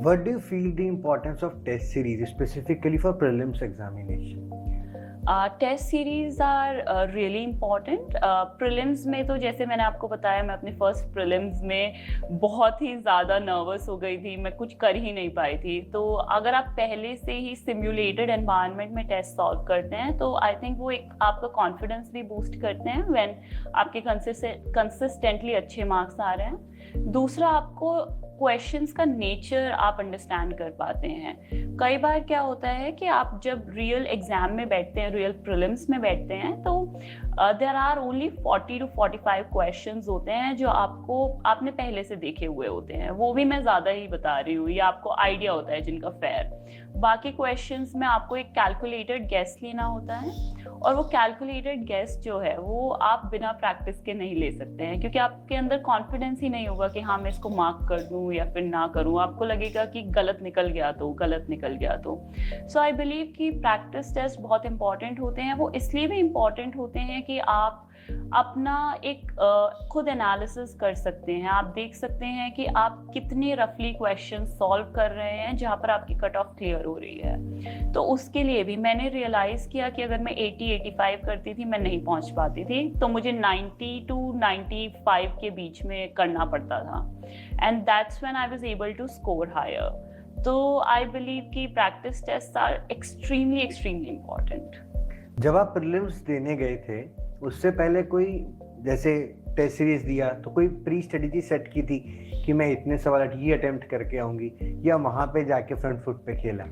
What do you feel the importance of test series specifically for prelims examination? Test series are really important. Prelims में तो जैसे मैंने आपको बताया, मैं अपने फर्स्ट प्रिलिम्स में बहुत ही ज़्यादा नर्वस हो गई थी, मैं कुछ कर ही नहीं पाई थी। तो अगर आप पहले से ही सिम्युलेटेड एनवायरनमेंट में टेस्ट सॉल्व करते हैं तो आई थिंक वो एक आपका कॉन्फिडेंस भी बूस्ट करते हैं व्हेन आपके कंसिस्टेंटली अच्छे मार्क्स आ रहे हैं। दूसरा, आपको क्वेश्चंस का नेचर आप अंडरस्टैंड कर पाते हैं। कई बार क्या होता है कि आप जब रियल एग्जाम में बैठते हैं, रियल प्रीलिम्स में बैठते हैं, तो there are only 40 to 45 questions होते हैं जो आपने पहले से देखे हुए होते हैं। वो भी मैं ज़्यादा ही बता रही हूँ, या आपको आइडिया होता है जिनका फेयर। बाकी क्वेश्चंस में आपको एक कैलकुलेटेड गेस लेना होता है, और वो कैलकुलेटेड गेस जो है वो आप बिना प्रैक्टिस के नहीं ले सकते हैं, क्योंकि आपके अंदर कॉन्फिडेंस ही नहीं होगा कि हाँ मैं इसको मार्क कर दूँ या फिर ना करूँ। आपको लगेगा कि गलत निकल गया तो सो आई बिलीव कि प्रैक्टिस टेस्ट बहुत इंपॉर्टेंट होते हैं। वो इसलिए भी इम्पॉर्टेंट होते हैं कि आप अपना एक खुद एनालिसिस कर सकते हैं। आप देख सकते हैं कि आप कितने रफली क्वेश्चन सॉल्व कर रहे हैं जहाँ पर आपकी कट ऑफ क्लियर हो रही है। तो उसके लिए भी मैंने रियलाइज किया कि अगर मैं 80-85 करती थी, मैं नहीं पहुँच पाती थी, तो मुझे 90 to 95 के बीच में करना पड़ता था, and that's when I was able to score higher. तो आई बिलीव कि practice test are extremely important. जब आप प्रीलिम्स देने गए थे उससे पहले कोई जैसे टेस्ट सीरीज दिया तो कोई प्री स्ट्रेटेजी सेट की थी कि मैं इतने सवाल ये अटेम्प्ट करके आऊंगी, या वहां पे जाके फ्रंट फुट पे खेला?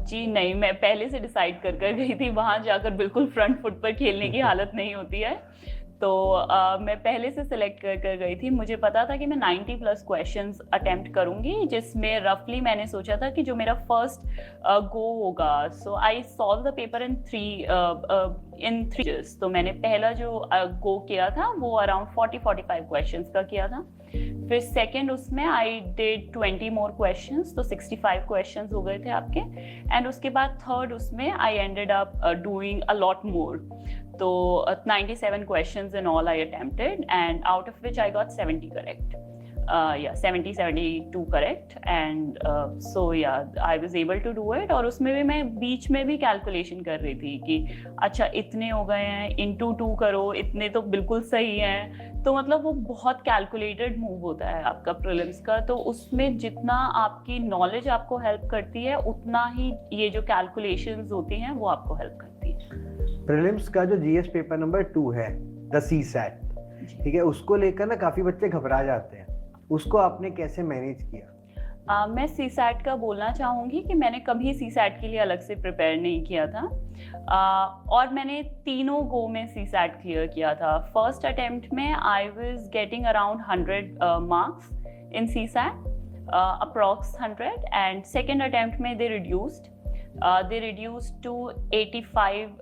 जी नहीं, मैं पहले से डिसाइड कर गई थी। वहां जाकर बिल्कुल फ्रंट फुट पर खेलने की हालत नहीं होती है। तो मैं पहले से सिलेक्ट कर गई थी। मुझे पता था कि मैं 90+ क्वेश्चंस अटेम्प्ट करूंगी, जिसमें रफली मैंने सोचा था कि जो मेरा फर्स्ट गो होगा, so I solve the paper in three days. तो मैंने पहला जो गो किया था वो अराउंड 40-45 क्वेश्चंस का किया था। फिर सेकेंड उसमें आई डिड 20 मोर क्वेश्चंस, तो 65 क्वेश्चंस हो गए थे आपके। एंड उसके बाद थर्ड उसमें I ended up doing a lot more. तो 97 questions in all I attempted, and out of which I got 70 correct. 72 correct, and so yeah, I was able to do it। और उसमें भी मैं बीच में भी कैलकुलेशन कर रही थी कि अच्छा इतने हो गए हैं, into 2 करो, इतने तो बिल्कुल सही हैं। तो मतलब वो बहुत कैलकुलेटेड मूव होता है आपका प्रीलिम्स का। तो उसमें जितना आपकी नॉलेज आपको हेल्प करती है, उतना ही ये जो कैलकुलेशंस होती हैं वो आपको हेल्प करती है। प्रीलिम्स का जो जीएस पेपर नंबर 2 है, द सीसैट, ठीक है, उसको लेकर ना काफी बच्चे घबरा जाते हैं, उसको आपने कैसे मैनेज किया? मैं सीसैट का बोलना चाहूँगी कि मैंने कभी सीसैट के लिए अलग से प्रिपेयर नहीं किया था, और मैंने तीनों गो में सीसैट क्लियर किया था। फर्स्ट अटेम्प्ट में I was getting around 100 marks in CSAT, approx 100, and second attempt में दे reduced to 85,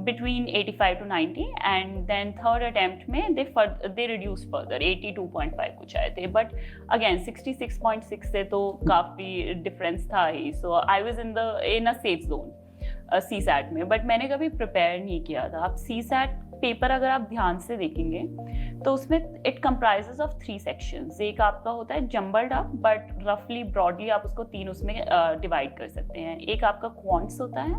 between 85 to 90, and then third attempt में they reduced further, 82.5 कुछ आए थे, but again 66.6 से तो काफ़ी डिफरेंस था ही। so I was in a safe zone CSAT में, बट मैंने कभी प्रिपेयर नहीं किया था। अब सीसैट पेपर अगर आप ध्यान से देखेंगे तो उसमें इट कंप्राइजेस ऑफ 3 सेक्शंस। एक आपका होता है जम्बल्ड अप, बट रफली ब्रॉडली आप उसको 3 उसमें डिवाइड कर सकते हैं। एक आपका क्वांट्स होता है,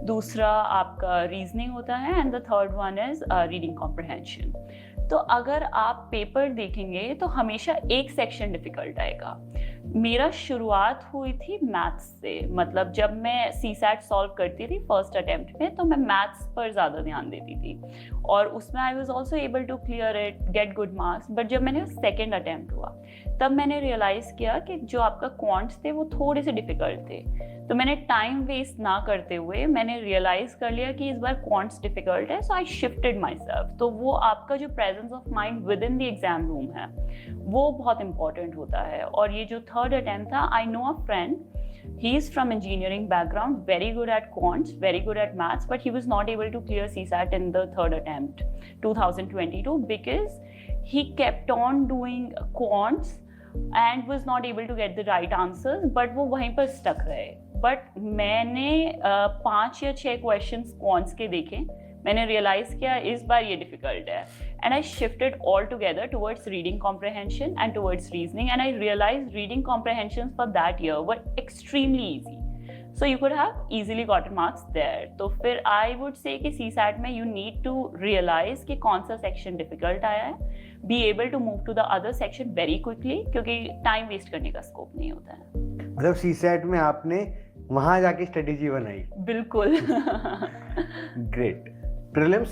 दूसरा आपका रीजनिंग होता है, and the third one is reading comprehension. तो अगर आप पेपर देखेंगे तो हमेशा एक सेक्शन डिफिकल्ट आएगा। मेरा शुरुआत हुई थी मैथ्स से, मतलब जब मैं सीसैट सॉल्व करती थी फर्स्ट अटेम्प्ट में, तो मैं मैथ्स पर ज़्यादा ध्यान देती थी, और उसमें I was also able to clear it, get good marks. But जब मैंने सेकेंड अटेम्प्ट हुआ, तब मैंने रियलाइज़ किया कि जो आपका क्वांट्स थे वो थोड़े से डिफिकल्ट थे। तो मैंने टाइम वेस्ट ना करते हुए मैंने रियलाइज़ कर लिया कि इस बार क्वांट्स डिफिकल्ट है, सो आई शिफ्टेड माई सेल्फ। तो वो आपका जो presence of mind with in the exam room है वो बहुत इंपॉर्टेंट होता है। और ये जो थर्ड अटेम्प्ट था, I know a friend, he is from engineering background, very good at quants, very good at maths, but he was not able to clear CSAT in the third attempt 2022 because he kept on doing quants and was not able to get the right answers, but वो वहीं पर stuck रहे। But मैंने 5 या 6 questions quants के देखे, मैंने realise किया इस बार ये डिफ़िकल्ट है, and I shifted altogether towards reading comprehension and towards reasoning, and I realized reading comprehensions for that year were extremely easy. So you could have easily gotten marks there. तो फिर I would say कि CSAT में you need to realize कि कौन सा section difficult आया है, be able to move to the other section very quickly, क्योंकि time waste करने का scope नहीं होता है. मतलब CSAT में आपने वहां जाके स्ट्रेटेजी बनाई. बिल्कुल. ग्रेट. प्रीलिम्स